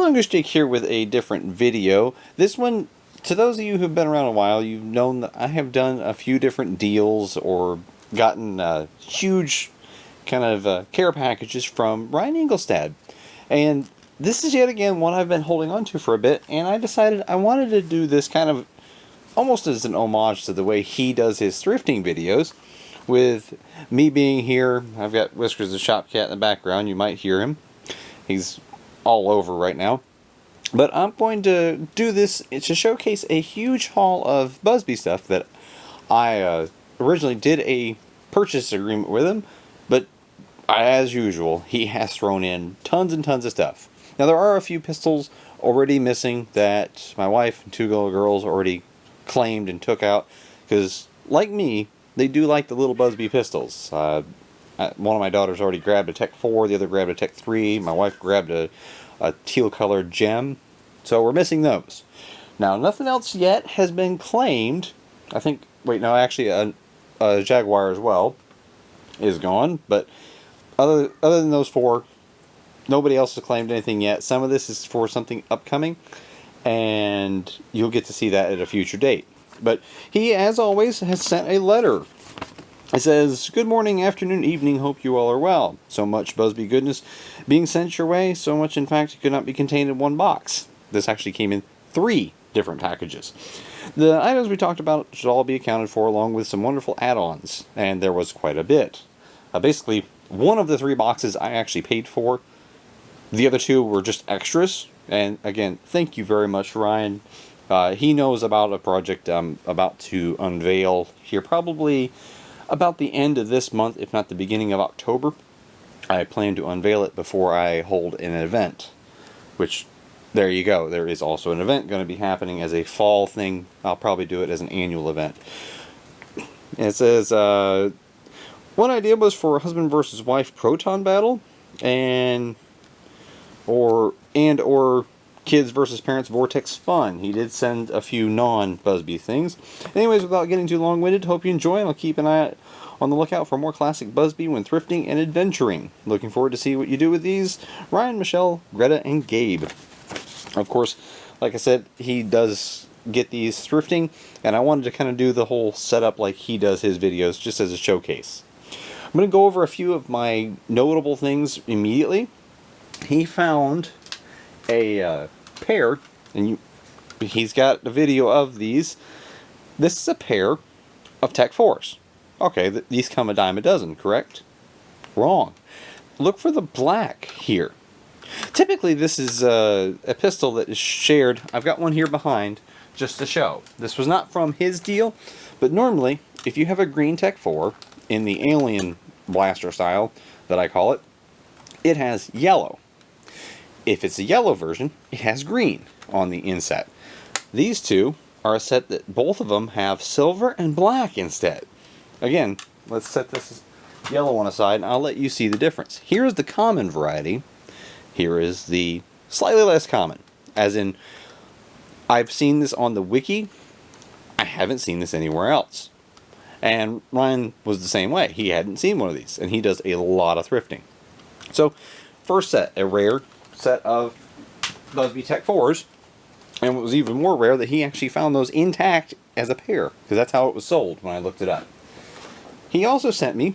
MongooseJake here with a different video. This one, to those of you who've been around a while, you've known that I have done a few different deals or gotten huge kind of care packages from Ryan Engelstad. And this is yet again one I've been holding on to for a bit, and I decided I wanted to do this kind of almost as an homage to the way he does his thrifting videos. With me being here, I've got Whiskers the Shop Cat in the background. You might hear him. He's all over right now. But I'm going to do this to showcase a huge haul of Busby stuff that I originally did a purchase agreement with him, but as usual, he has thrown in tons and tons of stuff. Now there are a few pistols already missing that my wife and two little girls already claimed and took out, because like me, they do like the little Busby pistols. One of my daughters already grabbed a Tech 4, the other grabbed a Tech 3, my wife grabbed a teal colored gem, so we're missing those. Now nothing else yet has been claimed. I think, wait, no, actually a Jaguar as well is gone, but other than those four, nobody else has claimed anything yet. Some of this is for something upcoming, and you'll get to see that at a future date. But he, as always, has sent a letter. It says, "Good morning, afternoon, evening, hope you all are well. So much Busby goodness being sent your way, so much in fact it could not be contained in one box." This actually came in 3 different packages. The items we talked about should all be accounted for, along with some wonderful add-ons, and there was quite a bit. Basically, one of the 3 boxes I actually paid for. The other 2 were just extras, and again, thank you very much, Ryan. He knows about a project I'm about to unveil here probably about the end of this month, if not the beginning of October. I plan to unveil it before I hold an event, which, there you go, there is also an event going to be happening as a fall thing. I'll probably do it as an annual event. And it says, one idea was for a husband versus wife proton battle, or kids versus parents Vortex fun. He did send a few non-Busby things. Anyways, without getting too long-winded, hope you enjoy, and I'll keep an eye on the lookout for more classic Busby when thrifting and adventuring. Looking forward to see what you do with these. Ryan, Michelle, Greta, and Gabe. Of course, like I said, he does get these thrifting, and I wanted to kind of do the whole setup like he does his videos, just as a showcase. I'm going to go over a few of my notable things immediately. He found a pair, and he's got a video of these. This is a pair of Tech 4s. Okay, these come a dime a dozen, correct? Wrong. Look for the black here. Typically this is a pistol that is shared. I've got one here behind just to show. This was not from his deal, but normally if you have a green Tech 4 in the alien blaster style that I call it, it has yellow. If it's a yellow version, it has green on the inset. These two are a set that both of them have silver and black instead. Again, let's set this yellow one aside and I'll let you see the difference. Here is the common variety. Here is the slightly less common. As in, I've seen this on the wiki. I haven't seen this anywhere else. And Ryan was the same way. He hadn't seen one of these, and he does a lot of thrifting. So, first set, a rare set of Busby Tech 4s, and it was even more rare that he actually found those intact as a pair, because that's how it was sold when I looked it up. He also sent me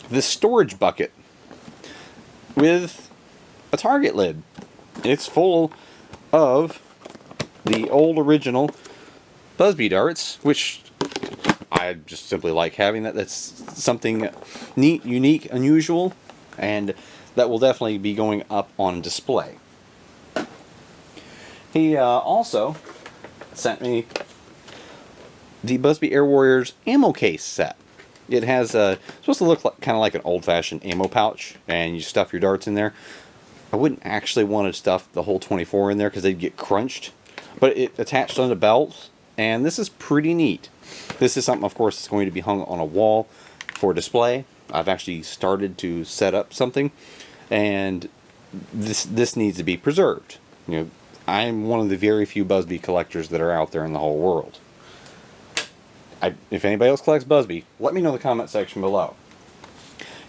this storage bucket with a target lid. It's full of the old original Busby darts, which I just simply like having that. That's something neat, unique, unusual, and that will definitely be going up on display. He also sent me the Busby Air Warriors ammo case set. It has supposed to look like, kind of like an old-fashioned ammo pouch, and you stuff your darts in there. I wouldn't actually want to stuff the whole 24 in there because they'd get crunched, but it attached on the belt, and this is pretty neat. This is something, of course, that's going to be hung on a wall for display. I've actually started to set up something, and this needs to be preserved. You know, I'm one of the very few Busby collectors that are out there in the whole world. If anybody else collects Busby, let me know in the comment section below.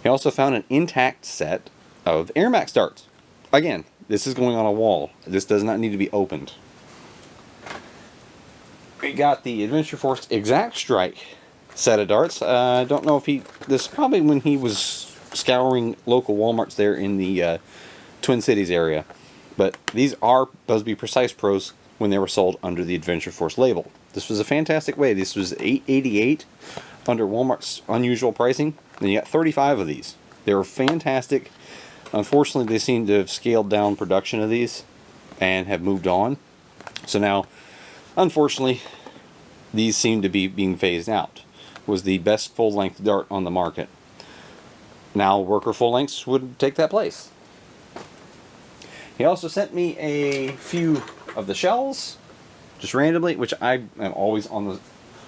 He also found an intact set of Air Max darts. Again, this is going on a wall. This does not need to be opened. We got the Adventure Force Exact Strike set of darts. I don't know if this is probably when he was scouring local Walmarts there in the Twin Cities area. But these are Busby Precise Pros when they were sold under the Adventure Force label. This was a fantastic way. This was $8.88 under Walmart's unusual pricing. And you got 35 of these. They were fantastic. Unfortunately, they seem to have scaled down production of these and have moved on. So now, unfortunately, these seem to be being phased out. Was the best full-length dart on the market. Now, worker full-lengths would take that place. He also sent me a few of the shells, just randomly, which I am always on the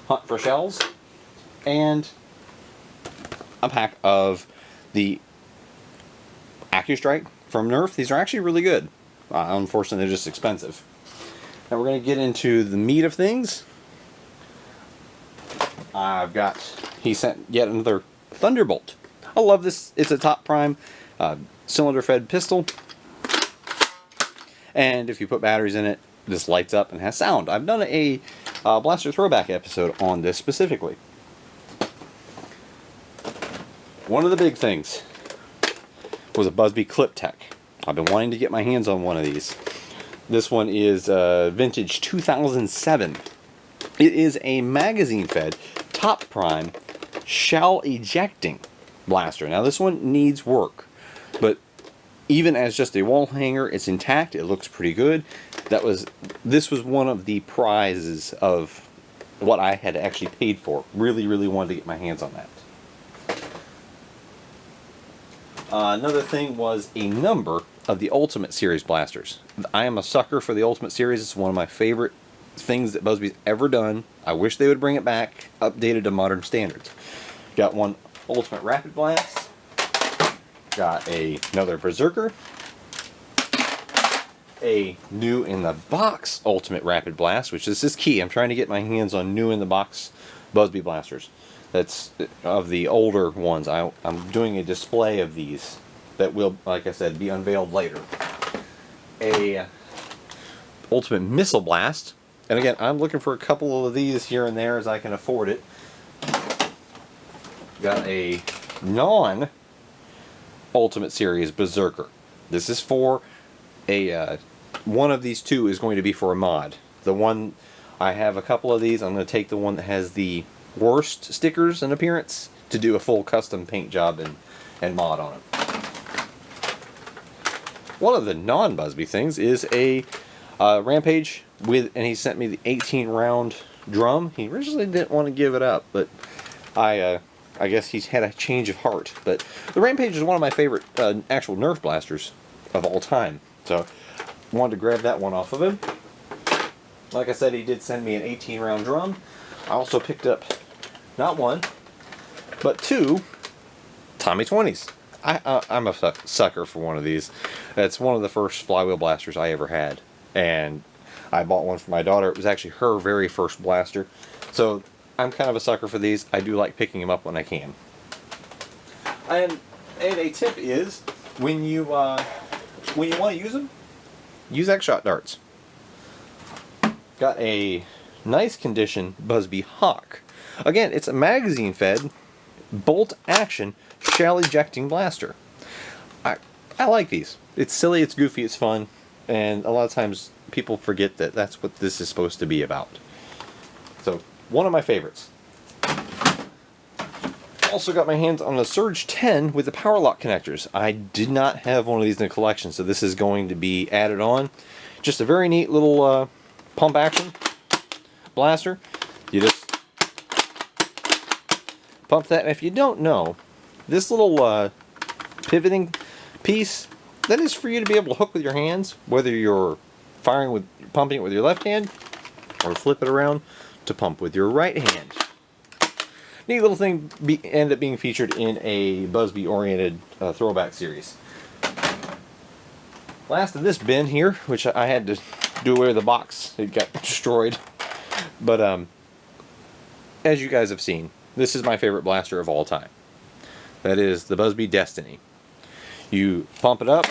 hunt for shells, and a pack of the AccuStrike from Nerf. These are actually really good. Unfortunately, they're just expensive. Now we're going to get into the meat of things. He sent yet another Thunderbolt. I love this. It's a top prime cylinder-fed pistol. And if you put batteries in it, this lights up and has sound. I've done a blaster throwback episode on this specifically. One of the big things was a Busby Clip Tech. I've been wanting to get my hands on one of these. This one is vintage 2007. It is a magazine-fed, top prime, shell ejecting blaster. Now this one needs work, but even as just a wall hanger, it's intact. It looks pretty good. This was one of the prizes of what I had actually paid for. Really, really wanted to get my hands on that. Another thing was a number of the Ultimate Series blasters. I am a sucker for the Ultimate Series. It's one of my favorite things that Busby's ever done. I wish they would bring it back, updated to modern standards. Got one Ultimate Rapid Blast. Got another Berserker. A new in the box Ultimate Rapid Blast, which this is key. I'm trying to get my hands on new in the box Busby blasters. That's of the older ones. I'm doing a display of these that will, like I said, be unveiled later. A Ultimate Missile Blast. And again, I'm looking for a couple of these here and there as I can afford it. Got a non-Ultimate Series Berserker. This is for a... one of these two is going to be for a mod. The one... I have a couple of these. I'm going to take the one that has the worst stickers and appearance to do a full custom paint job and mod on it. One of the non-Busby things is a Rampage with, and he sent me the 18 round drum. He originally didn't want to give it up, but I guess he's had a change of heart. But the Rampage is one of my favorite actual Nerf blasters of all time. So wanted to grab that one off of him. Like I said, he did send me an 18 round drum. I also picked up not one, but two Tommy 20s. I'm a sucker for one of these. That's one of the first flywheel blasters I ever had. And I bought one for my daughter. It was actually her very first blaster. So I'm kind of a sucker for these. I do like picking them up when I can. And a tip is, when you want to use them, use X-Shot darts. Got a nice condition Busby Hawk. Again, it's a magazine fed bolt action shell ejecting blaster. I like these. It's silly, it's goofy, it's fun, and a lot of times people forget that that's what this is supposed to be about. So, one of my favorites. Also got my hands on the Surge 10 with the power lock connectors. I did not have one of these in the collection, so this is going to be added on. Just a very neat little pump action blaster. You just pump that, and if you don't know, this little pivoting piece, that is for you to be able to hook with your hands, whether you're pumping it with your left hand, or flip it around to pump with your right hand. Neat little thing, ended up being featured in a Busby-oriented throwback series. Last of this bin here, which I had to do away with the box. It got destroyed. But as you guys have seen, this is my favorite blaster of all time. That is the Busby Destiny. You pump it up,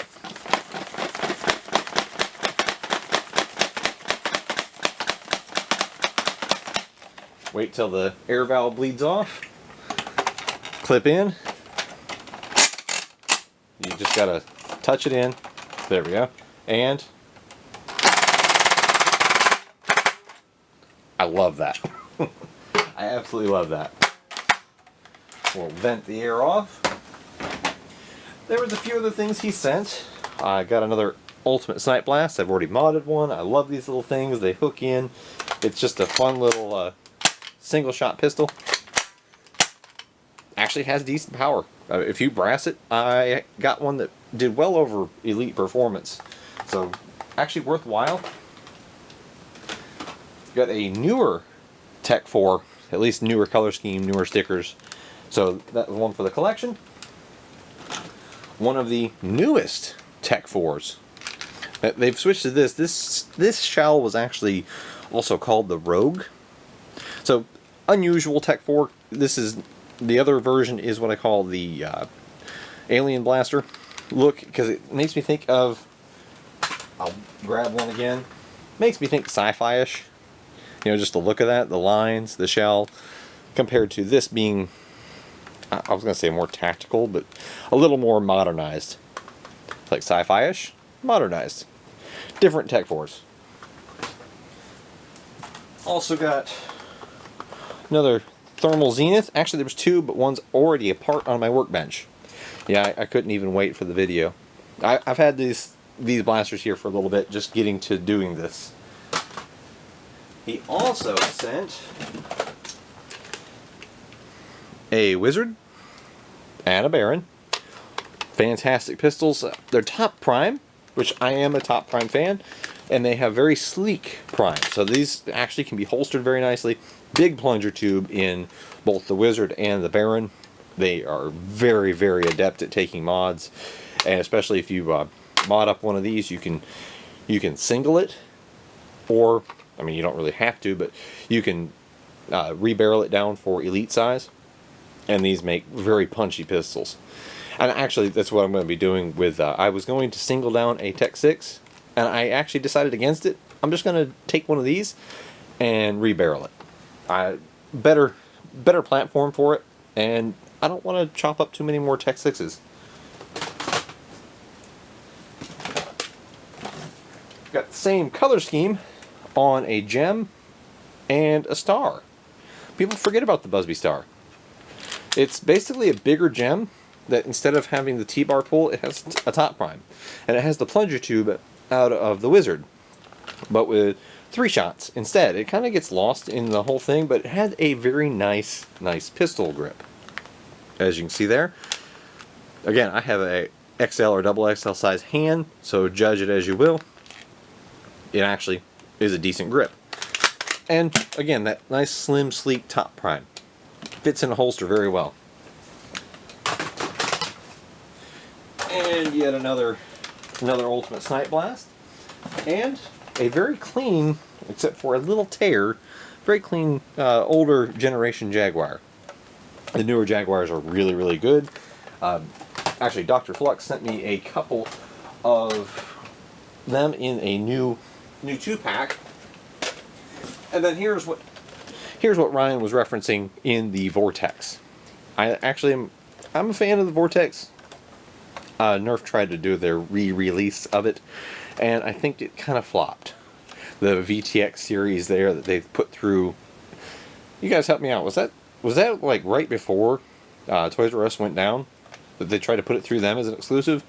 Wait till the air valve bleeds off. Clip in. You just gotta touch it in. There we go. And I love that. I absolutely love that. We'll vent the air off. There was a few other things he sent. I got another Ultimate Snipe Blast. I've already modded one. I love these little things. They hook in. It's just a fun little single shot pistol. Actually has decent power. If you brass it, I got one that did well over elite performance. So actually worthwhile. Got a newer Tech 4, at least newer color scheme, newer stickers. So that was one for the collection. One of the newest Tech 4s. They've switched to this. This shell was actually also called the Rogue. So unusual Tech 4. This is the other version is what I call the Alien Blaster look, because it makes me think of. I'll grab one again. Makes me think sci-fi-ish. You know, just the look of that, the lines, the shell, compared to this being, I was going to say more tactical, but a little more modernized. Like sci-fi-ish, modernized. Different Tech 4s. Also got another thermal Zenith. Actually, there was two, but one's already apart on my workbench. Yeah, I couldn't even wait for the video. I've had these blasters here for a little bit, just getting to doing this. He also sent a Wizard and a Baron. Fantastic pistols. They're top prime, which I am a top prime fan, and they have very sleek prime. So these actually can be holstered very nicely. Big plunger tube in both the Wizard and the Baron. They are very, very adept at taking mods, and especially if you mod up one of these, you can single it, or I mean, you don't really have to, but you can rebarrel it down for elite size, and these make very punchy pistols. And actually, that's what I'm going to be doing with, I was going to single down a Tech 6, and I actually decided against it. I'm just going to take one of these and rebarrel it. Better platform for it, and I don't want to chop up too many more Tech 6s. Got the same color scheme on a gem and a star. People forget about the Busby Star. It's basically a bigger gem that instead of having the T-bar pull, it has a top prime. And it has the plunger tube out of the Wizard, but with 3 shots instead. It kind of gets lost in the whole thing, but it had a very nice pistol grip. As you can see there. Again, I have a XL or double XL size hand, so judge it as you will. It actually is a decent grip. And again, that nice slim sleek top prime fits in a holster very well. And yet another Ultimate Snipe Blast, and a very clean, except for a little tear, very clean older generation Jaguar. The newer Jaguars are really, really good. Actually, Dr. Flux sent me a couple of them in a new 2-pack. And then here's what Ryan was referencing in the Vortex. I'm a fan of the Vortex. Nerf tried to do their re-release of it, and I think it kind of flopped. The VTX series there that they've put through. You guys help me out. Was that like right before Toys R Us went down? That they tried to put it through them as an exclusive?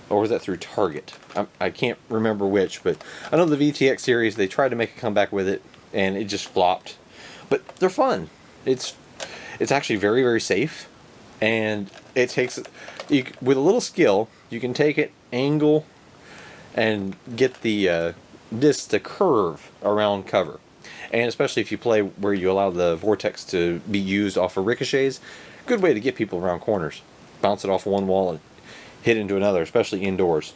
Or was that through Target? I can't remember which, but I know the VTX series, they tried to make a comeback with it, and it just flopped. But they're fun. It's actually very, very safe, and it takes, with a little skill, you can take it, angle, and get the disc to curve around cover. And especially if you play where you allow the Vortex to be used off of ricochets, good way to get people around corners. Bounce it off one wall and hit into another, especially indoors.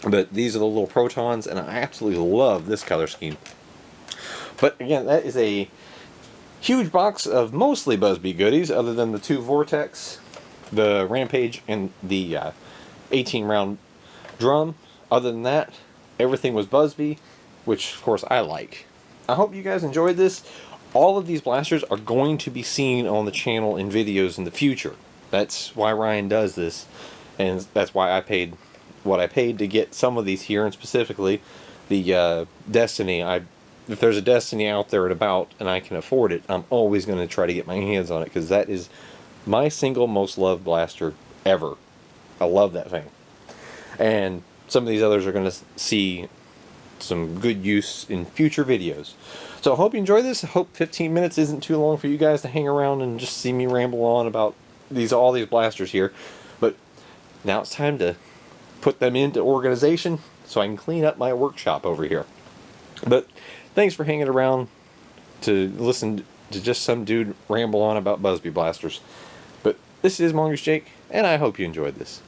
But these are the little protons, and I absolutely love this color scheme. But again, that is a huge box of mostly Busby goodies, other than the 2 Vortex, the Rampage, and the 18-round drum. Other than that, everything was Busby, which of course I like. I hope you guys enjoyed this. all of these blasters are going to be seen on the channel in videos in the future. That's why Ryan does this, and that's why I paid what I paid to get some of these here, and specifically the Destiny. If there's a Destiny out there and about and I can afford it, I'm always going to try to get my hands on it, because that is my single most loved blaster ever. I love that thing. And some of these others are going to see some good use in future videos. So I hope you enjoy this. I hope 15 minutes isn't too long for you guys to hang around and just see me ramble on about all these blasters here. But now it's time to put them into organization so I can clean up my workshop over here. But thanks for hanging around to listen to just some dude ramble on about Busby blasters. But this is MongooseJake, and I hope you enjoyed this.